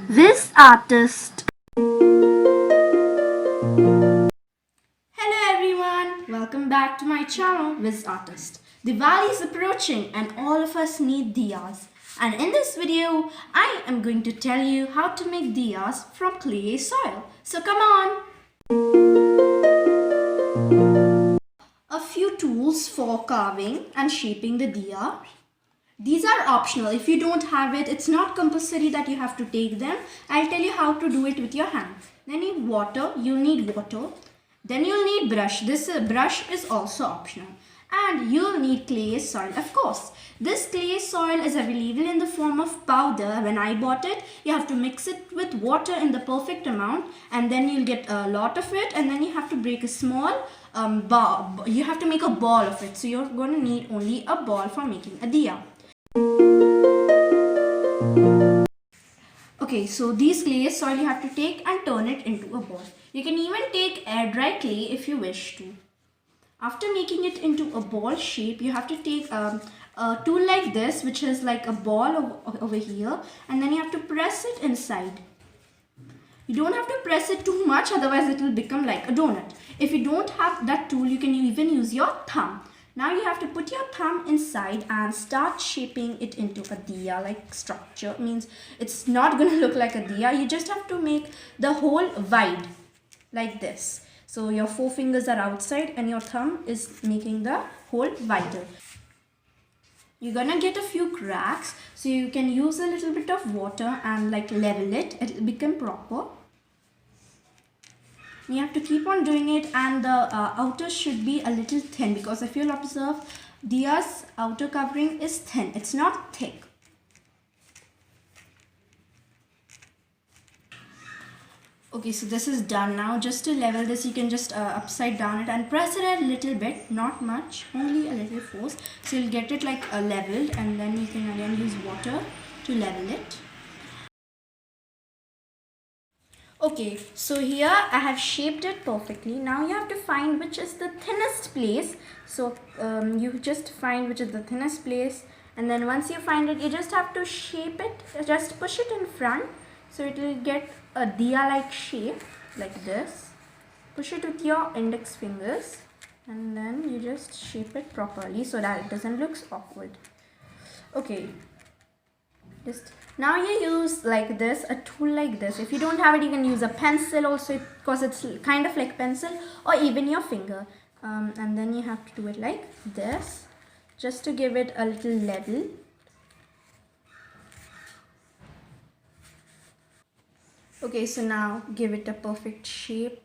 Wizartist. Hello everyone, welcome back to my channel Wizartist. Diwali is approaching and all of us need diyas. And in this video, I am going to tell you how to make diyas from clay soil. So come on! A few tools for carving and shaping the diya. These are optional. If you don't have it, it's not compulsory that you have to take them. I'll tell you how to do it with your hand. Then you need water. You'll need water. Then you'll need brush. This brush is also optional. And you'll need clay soil, of course. This clay soil is available in the form of powder. When I bought it, you have to mix it with water in the perfect amount. And then you'll get a lot of it. And then you have to break a small ball. You have to make a ball of it. So you're going to need only a ball for making a diya. Okay, so these clay soil you have to take and turn it into a ball. You can even take air dry clay if you wish to. After making it into a ball shape, you have to take a tool like this, which is like a ball over here, and then you have to press it inside. You don't have to press it too much, otherwise it will become like a donut. If you don't have that tool, you can even use your thumb. Now you have to put your thumb inside and start shaping it into a diya like structure. Means it's not going to look like a diya. You just have to make the hole wide like this. So your four fingers are outside and your thumb is making the hole wider. You're gonna get a few cracks, so you can use a little bit of water and like level it. It'll become proper. You have to keep on doing it, and the outer should be a little thin, because if you'll observe, diya's outer covering is thin. It's not thick. Okay, so this is done now. Just to level this, you can just upside down it and press it a little bit, not much, only a little force. So you'll get it like leveled, and then you can again use water to level it. Okay, so here I have shaped it perfectly. Now you have to find which is the thinnest place. So you just find which is the thinnest place, and then once you find it, you just have to shape it. Just push it in front, so it will get a diya-like shape like this. Push it with your index fingers, and then you just shape it properly so that it doesn't look awkward. Okay. Now you use like this, a tool like this. If you don't have it, you can use a pencil also, because it's kind of like pencil, or even your finger. And then you have to do it like this, just to give it a little level. Okay, so now give it a perfect shape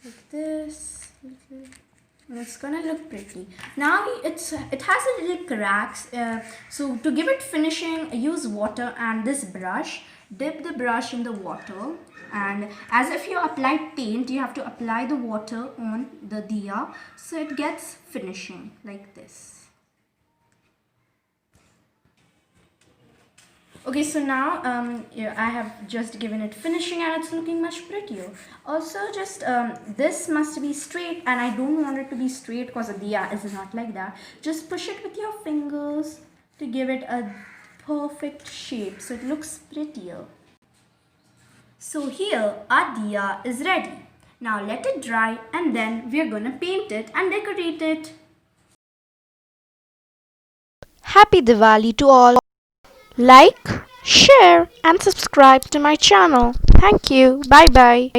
like this. And it's gonna look pretty. Now it has a little cracks, so to give it finishing, use water and this brush. Dip the brush in the water, and as if you applied paint, you have to apply the water on the diya, so it gets finishing like this. Okay, so now yeah, I have just given it finishing, and it's looking much prettier. Also, just this must be straight, and I don't want it to be straight because the diya is not like that. Just push it with your fingers to give it a perfect shape, so it looks prettier. So here our diya is ready. Now let it dry, and then we are gonna paint it and decorate it. Happy Diwali to all. Like, share and subscribe to my channel. Thank you. Bye bye.